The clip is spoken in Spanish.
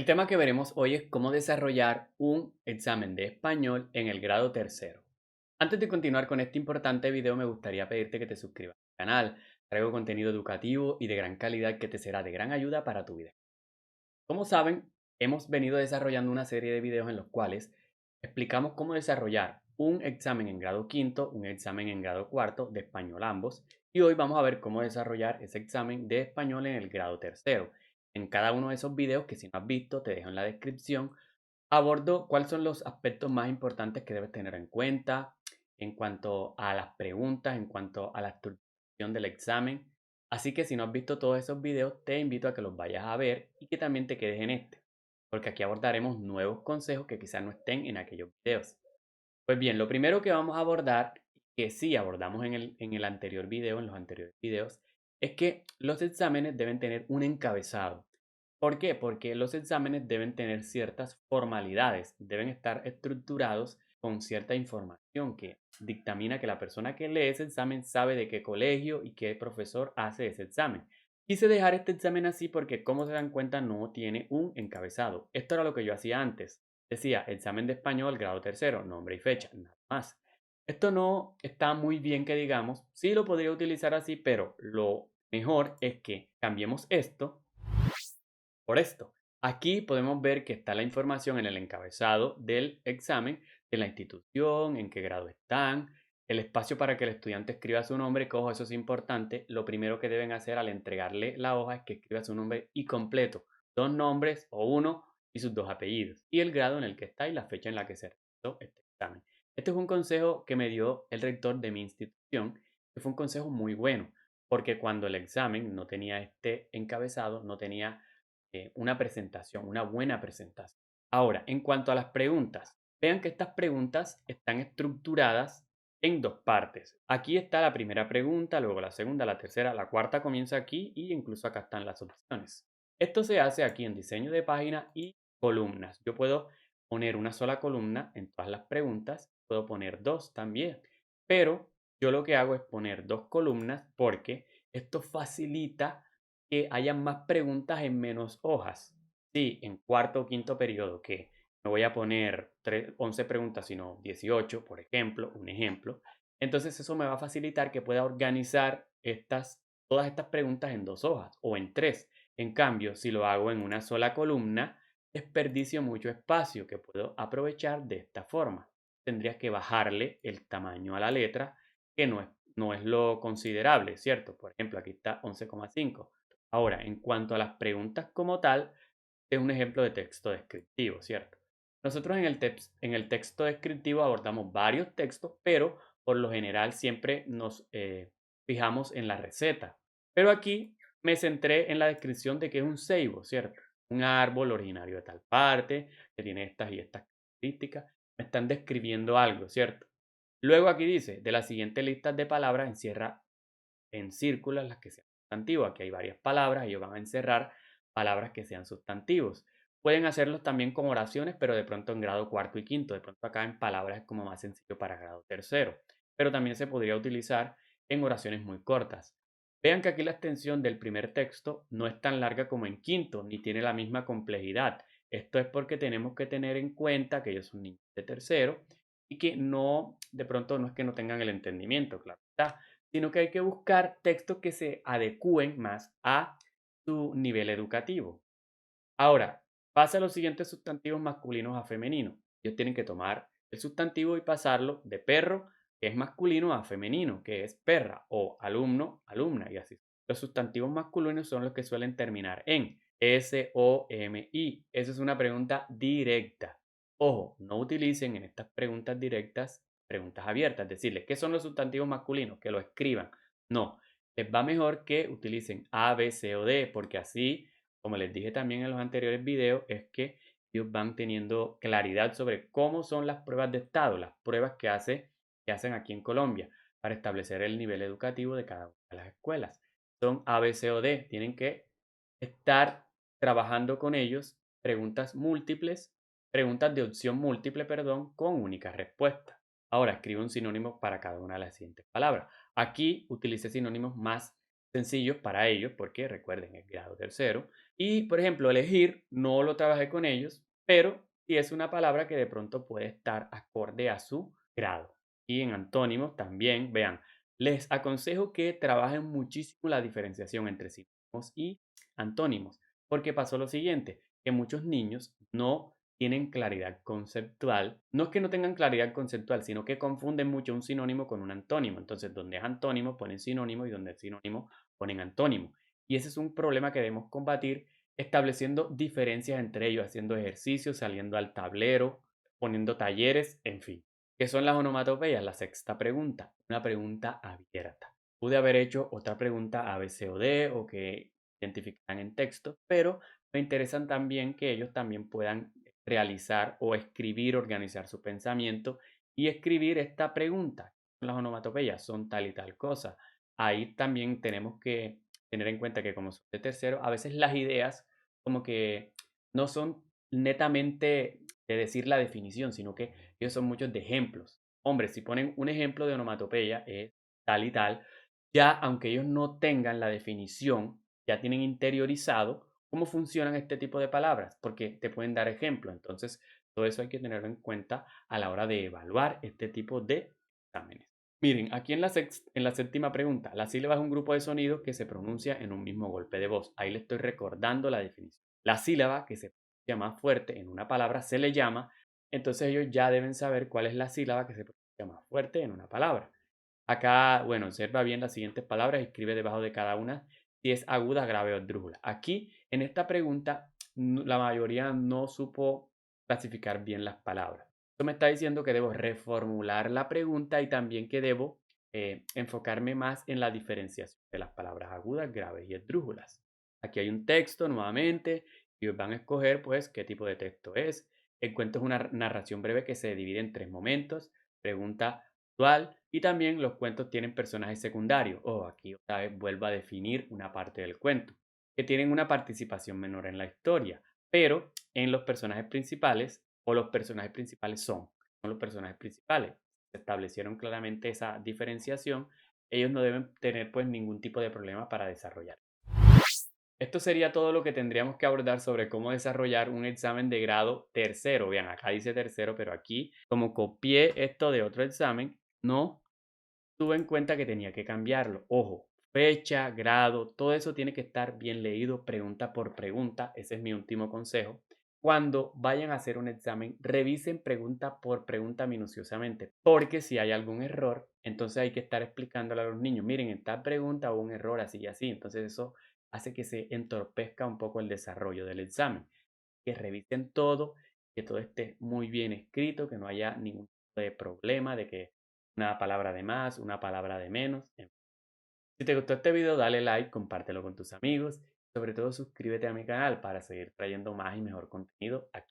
tema que veremos hoy es cómo desarrollar un examen de español en el grado tercero. Antes de continuar con este importante video, me gustaría pedirte que te suscribas al canal. Traigo contenido educativo y de gran calidad que te será de gran ayuda para tu vida. Como saben, hemos venido desarrollando una serie de videos en los cuales explicamos cómo desarrollar un examen en grado quinto, un examen en grado cuarto de español ambos, y hoy vamos a ver cómo desarrollar ese examen de español en el grado tercero. En cada uno de esos videos, que si no has visto, te dejo en la descripción, abordo cuáles son los aspectos más importantes que debes tener en cuenta en cuanto a las preguntas, en cuanto a la estructuración del examen. Así que si no has visto todos esos videos, te invito a que los vayas a ver y que también te quedes en este, porque aquí abordaremos nuevos consejos que quizás no estén en aquellos videos. Pues bien, lo primero que vamos a abordar, que sí abordamos en el anterior video, en los anteriores videos, es que los exámenes deben tener un encabezado. ¿Por qué? Porque los exámenes deben tener ciertas formalidades, deben estar estructurados con cierta información que dictamina que la persona que lee ese examen sabe de qué colegio y qué profesor hace ese examen. Quise dejar este examen así porque, como se dan cuenta, no tiene un encabezado. Esto era lo que yo hacía antes. Decía, examen de español, grado tercero, nombre y fecha, nada más. Esto no está muy bien que digamos, sí lo podría utilizar así, pero lo mejor es que cambiemos esto por esto. Aquí podemos ver que está la información en el encabezado del examen de la institución, en qué grado están, el espacio para que el estudiante escriba su nombre, que ojo, eso es importante. Lo primero que deben hacer al entregarle la hoja es que escriba su nombre y completo, dos nombres o uno y sus dos apellidos, y el grado en el que está y la fecha en la que se realizó este examen. Este es un consejo que me dio el rector de mi institución, que fue un consejo muy bueno, porque cuando el examen no tenía este encabezado, no tenía una presentación, una buena presentación. Ahora, en cuanto a las preguntas, vean que estas preguntas están estructuradas en dos partes. Aquí está la primera pregunta, luego la segunda, la tercera, la cuarta comienza aquí y incluso acá están las opciones. Esto se hace aquí en diseño de página y columnas. Yo puedo poner una sola columna en todas las preguntas, puedo poner dos también, pero yo lo que hago es poner dos columnas porque esto facilita que haya más preguntas en menos hojas. Sí, en cuarto o quinto periodo, que no voy a poner 11 preguntas, sino 18, por ejemplo, un ejemplo. Entonces eso me va a facilitar que pueda organizar todas estas preguntas en dos hojas o en tres. En cambio, si lo hago en una sola columna, desperdicio mucho espacio que puedo aprovechar de esta forma. Tendrías que bajarle el tamaño a la letra, que no es lo considerable, ¿cierto? Por ejemplo, aquí está 11,5. Ahora, en cuanto a las preguntas como tal, es un ejemplo de texto descriptivo, ¿cierto? Nosotros en el texto descriptivo abordamos varios textos, pero por lo general siempre nos fijamos en la receta. Pero aquí me centré en la descripción de qué es un ceibo, ¿cierto? Un árbol originario de tal parte, que tiene estas y estas características. Me están describiendo algo, ¿cierto? Luego aquí dice, de las siguientes listas de palabras encierra en círculos las que sean sustantivos. Aquí hay varias palabras, ellos van a encerrar palabras que sean sustantivos. Pueden hacerlos también con oraciones, pero de pronto en grado cuarto y quinto. De pronto acá en palabras es como más sencillo para grado tercero. Pero también se podría utilizar en oraciones muy cortas. Vean que aquí la extensión del primer texto no es tan larga como en quinto, ni tiene la misma complejidad. Esto es porque tenemos que tener en cuenta que ellos son niños de tercero y que no, de pronto no es que no tengan el entendimiento, claro está, sino que hay que buscar textos que se adecúen más a su nivel educativo. Ahora, pasa los siguientes sustantivos masculinos a femeninos. Ellos tienen que tomar el sustantivo y pasarlo de perro, que es masculino, a femenino, que es perra, o alumno, alumna, y así. Los sustantivos masculinos son los que suelen terminar en S, O, M, I. Esa es una pregunta directa. Ojo, no utilicen en estas preguntas directas preguntas abiertas, decirles, ¿qué son los sustantivos masculinos? Que lo escriban. No, les va mejor que utilicen A, B, C o D, porque así, como les dije también en los anteriores videos, es que ellos van teniendo claridad sobre cómo son las pruebas de estado, las pruebas que hacen aquí en Colombia para establecer el nivel educativo de cada una de las escuelas. Son A, B, C o D. Tienen que estar trabajando con ellos preguntas múltiples, preguntas de opción múltiple, perdón, con única respuesta. Ahora escribe un sinónimo para cada una de las siguientes palabras. Aquí utilicé sinónimos más sencillos para ellos, porque recuerden, es grado tercero. Y, por ejemplo, elegir, no lo trabajé con ellos, pero sí es una palabra que de pronto puede estar acorde a su grado. Y en antónimos también, vean, les aconsejo que trabajen muchísimo la diferenciación entre sinónimos y antónimos, porque pasó lo siguiente, que muchos niños no tienen claridad conceptual. No es que no tengan claridad conceptual, sino que confunden mucho un sinónimo con un antónimo. Entonces, donde es antónimo ponen sinónimo y donde es sinónimo ponen antónimo. Y ese es un problema que debemos combatir estableciendo diferencias entre ellos, haciendo ejercicios, saliendo al tablero, poniendo talleres, en fin. ¿Qué son las onomatopeyas? La sexta pregunta, una pregunta abierta. Pude haber hecho otra pregunta A, B, C o D o que identifican en texto, pero me interesan también que ellos también puedan realizar o escribir, organizar su pensamiento y escribir esta pregunta. Las onomatopeyas son tal y tal cosa. Ahí también tenemos que tener en cuenta que como son de tercero, a veces las ideas como que no son netamente de decir la definición, sino que ellos son muchos de ejemplos. Hombre, si ponen un ejemplo de onomatopeya es tal y tal, ya aunque ellos no tengan la definición, ya tienen interiorizado cómo funcionan este tipo de palabras, porque te pueden dar ejemplo. Entonces, todo eso hay que tenerlo en cuenta a la hora de evaluar este tipo de exámenes. Miren, aquí en la séptima pregunta, la sílaba es un grupo de sonidos que se pronuncia en un mismo golpe de voz. Ahí le estoy recordando la definición. La sílaba que se pronuncia más fuerte en una palabra se le llama, entonces ellos ya deben saber cuál es la sílaba que se pronuncia más fuerte en una palabra. Acá, bueno, observa bien las siguientes palabras, escribe debajo de cada una si es aguda, grave o esdrújula. Aquí, en esta pregunta, la mayoría no supo clasificar bien las palabras. Esto me está diciendo que debo reformular la pregunta y también que debo enfocarme más en la diferenciación de las palabras agudas, graves y esdrújulas. Aquí hay un texto nuevamente y van a escoger pues qué tipo de texto es. El cuento es una narración breve que se divide en tres momentos. Pregunta actual y también los cuentos tienen personajes secundarios. Aquí otra vez vuelvo a definir una parte del cuento, que tienen una participación menor en la historia, pero en los personajes principales o los personajes principales son los personajes principales. Se establecieron claramente esa diferenciación, ellos no deben tener pues ningún tipo de problema para desarrollar. Esto sería todo lo que tendríamos que abordar sobre cómo desarrollar un examen de grado tercero. Vean, acá dice tercero, pero aquí, como copié esto de otro examen, no tuve en cuenta que tenía que cambiarlo. Ojo, fecha, grado, todo eso tiene que estar bien leído pregunta por pregunta. Ese es mi último consejo. Cuando vayan a hacer un examen, revisen pregunta por pregunta minuciosamente, porque si hay algún error, entonces hay que estar explicándole a los niños, miren, en tal pregunta hubo un error así y así. Entonces eso hace que se entorpezca un poco el desarrollo del examen. Que revisen todo, que todo esté muy bien escrito, que no haya ningún tipo de problema de que una palabra de más, una palabra de menos. Si te gustó este video, dale like, compártelo con tus amigos. Sobre todo suscríbete a mi canal para seguir trayendo más y mejor contenido aquí.